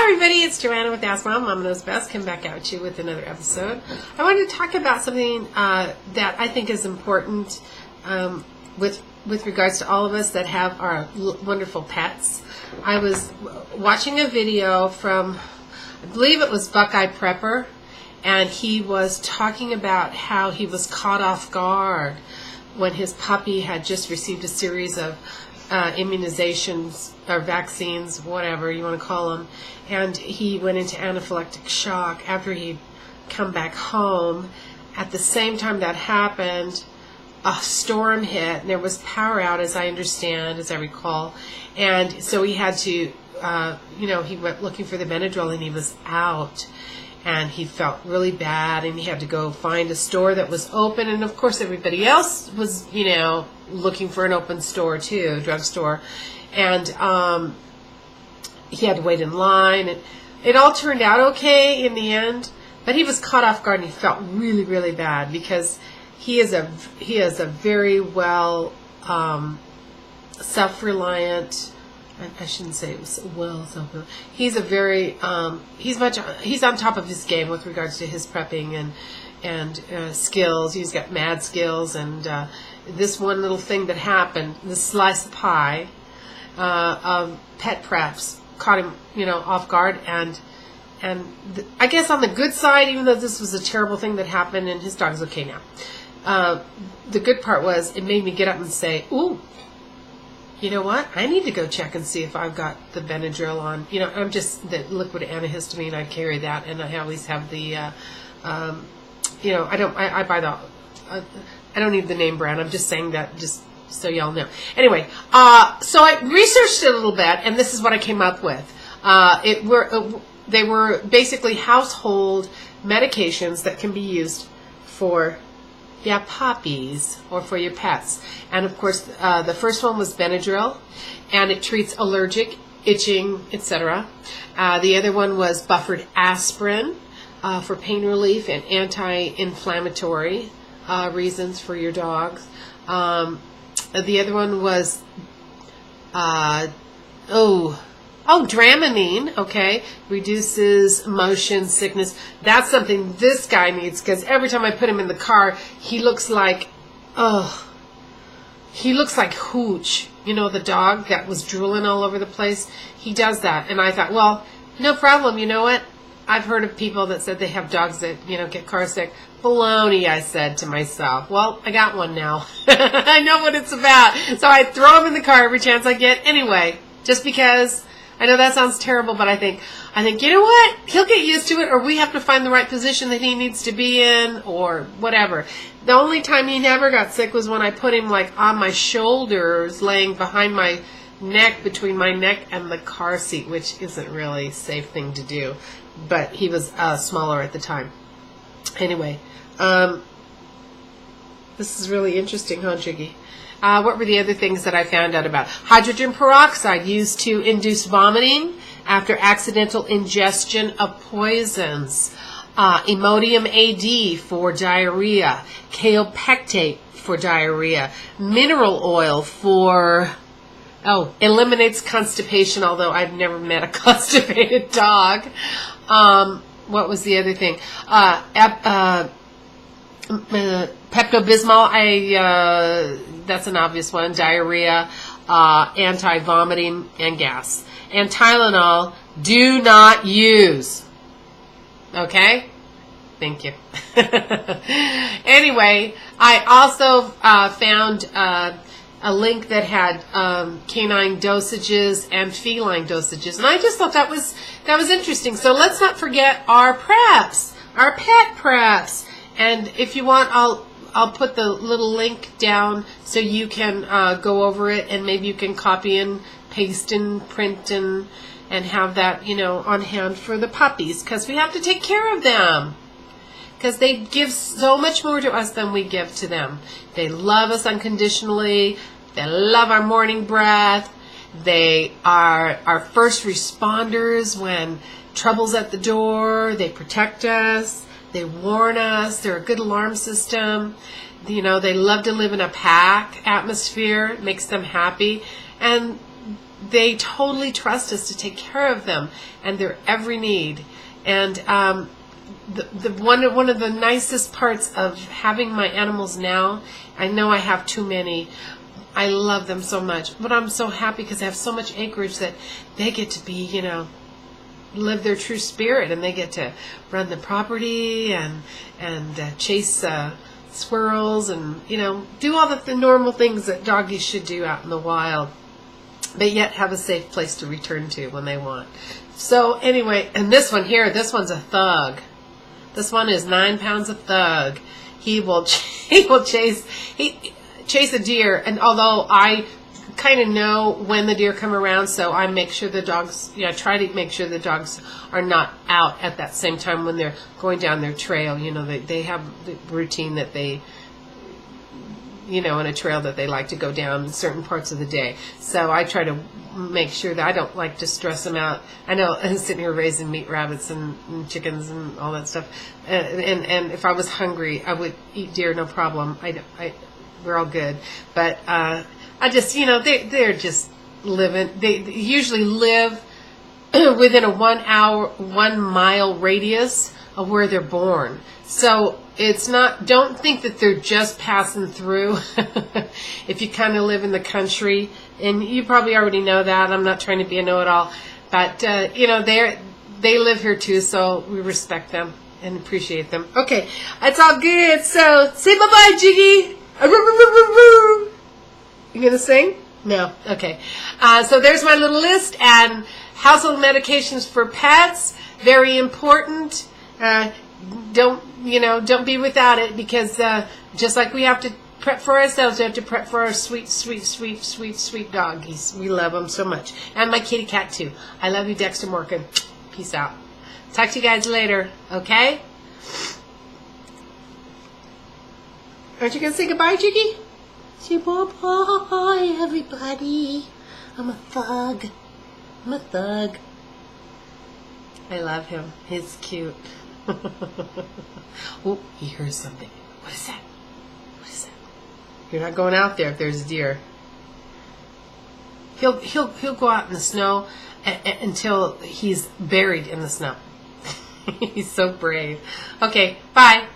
everybody, it's Joanna with Ask Mom. Mama Knows Best. Come back at you with another episode. I wanted to talk about something that I think is important with regards to all of us that have our wonderful pets. I was watching a video from, I believe it was Buckeye Prepper, and he was talking about how he was caught off guard when his puppy had just received a series of immunizations or vaccines, whatever you want to call them, and he went into anaphylactic shock after he'd come back home. At the same time that happened, a storm hit, and there was power out, as I understand, as I recall, and so he had to, he went looking for the Benadryl, and he was out, and he felt really bad, and he had to go find a store that was open, and of course everybody else was, looking for an open store too, drugstore, and he had to wait in line, and it all turned out okay in the end, but he was caught off guard, and he felt really, really bad because he is a very well self-reliant. I shouldn't say it was well self-reliant. He's a very he's on top of his game with regards to his prepping and skills. He's got mad skills, and this one little thing that happened, this slice of pie of pet preps, caught him, off guard, and I guess on the good side, even though this was a terrible thing that happened, and his dog's okay now, the good part was it made me get up and say, ooh, you know what? I need to go check and see if I've got the Benadryl on. I'm just the liquid antihistamine. I carry that, and I always have the, I buy the, I don't need the name brand. I'm just saying that just so y'all know. Anyway, so I researched it a little bit, and this is what I came up with. They were basically household medications that can be used for puppies or for your pets. And of course, the first one was Benadryl, and it treats allergic, itching, etc. The other one was buffered aspirin for pain relief and anti-inflammatory reasons for your dogs. The other one was Dramamine, okay, reduces motion sickness. That's something this guy needs, because every time I put him in the car, he looks like Hooch, the dog that was drooling all over the place. He does that, and I thought, well, no problem. You know what? I've heard of people that said they have dogs that, get car sick. Baloney, I said to myself. Well, I got one now. I know what it's about. So I throw him in the car every chance I get anyway, just because. I know that sounds terrible, but I think, you know what? He'll get used to it, or we have to find the right position that he needs to be in, or whatever. The only time he never got sick was when I put him on my shoulders, laying behind my neck, between my neck and the car seat, which isn't really a safe thing to do. But he was smaller at the time. Anyway, this is really interesting, huh, Jiggy? What were the other things that I found out about? Hydrogen peroxide used to induce vomiting after accidental ingestion of poisons. Imodium AD for diarrhea. Kaopectate for diarrhea. Mineral oil for... eliminates constipation, although I've never met a constipated dog. What was the other thing? Pepto-Bismol, that's an obvious one. Diarrhea, anti-vomiting, and gas. And Tylenol, do not use. Okay? Thank you. Anyway, I also found a link that had canine dosages and feline dosages, and I just thought that was interesting. So let's not forget our preps, our pet preps. And if you want, I'll put the little link down so you can go over it, and maybe you can copy and paste and print and have that, on hand for the puppies, because we have to take care of them, because they give so much more to us than we give to them. They love us unconditionally. They love our morning breath. They are our first responders when trouble's at the door. They protect us. They warn us. They're a good alarm system. They love to live in a pack atmosphere. It makes them happy. And they totally trust us to take care of them and their every need. And one of the nicest parts of having my animals now, I know I have too many. I love them so much, but I'm so happy because I have so much acreage that they get to be, live their true spirit, and they get to run the property and chase squirrels and do all the normal things that doggies should do out in the wild, but yet have a safe place to return to when they want. So anyway, and this one here, this one's a thug. This one is 9 pounds of thug. He will chase a deer, and although I kind of know when the deer come around, so I make sure the dogs, I try to make sure the dogs are not out at that same time when they're going down their trail. They have the routine that they, in a trail that they like to go down in certain parts of the day. So I try to make sure that I don't like to stress them out. I know I'm sitting here raising meat rabbits and chickens and all that stuff. And if I was hungry, I would eat deer, no problem. We're all good. But I just, they're just living. They usually live within a 1 mile radius of where they're born. So it's not, don't think that they're just passing through. If you kind of live in the country, and you probably already know that. I'm not trying to be a know-it-all. But, they live here too, so we respect them and appreciate them. Okay, that's all good. So say bye-bye, Jiggy. You gonna sing? No. Okay. So there's my little list, and household medications for pets, very important. Don't be without it, because just like we have to prep for ourselves, we have to prep for our sweet, sweet, sweet, sweet, sweet doggies. We love them so much, and my kitty cat too. I love you, Dexter Morgan. Peace out. Talk to you guys later. Okay? Aren't you gonna say goodbye, Jiggy? Say bye-bye, everybody. I'm a thug. I'm a thug. I love him. He's cute. Oh, he hears something. What is that? What is that? You're not going out there if there's a deer. He'll go out in the snow until he's buried in the snow. He's so brave. Okay, bye.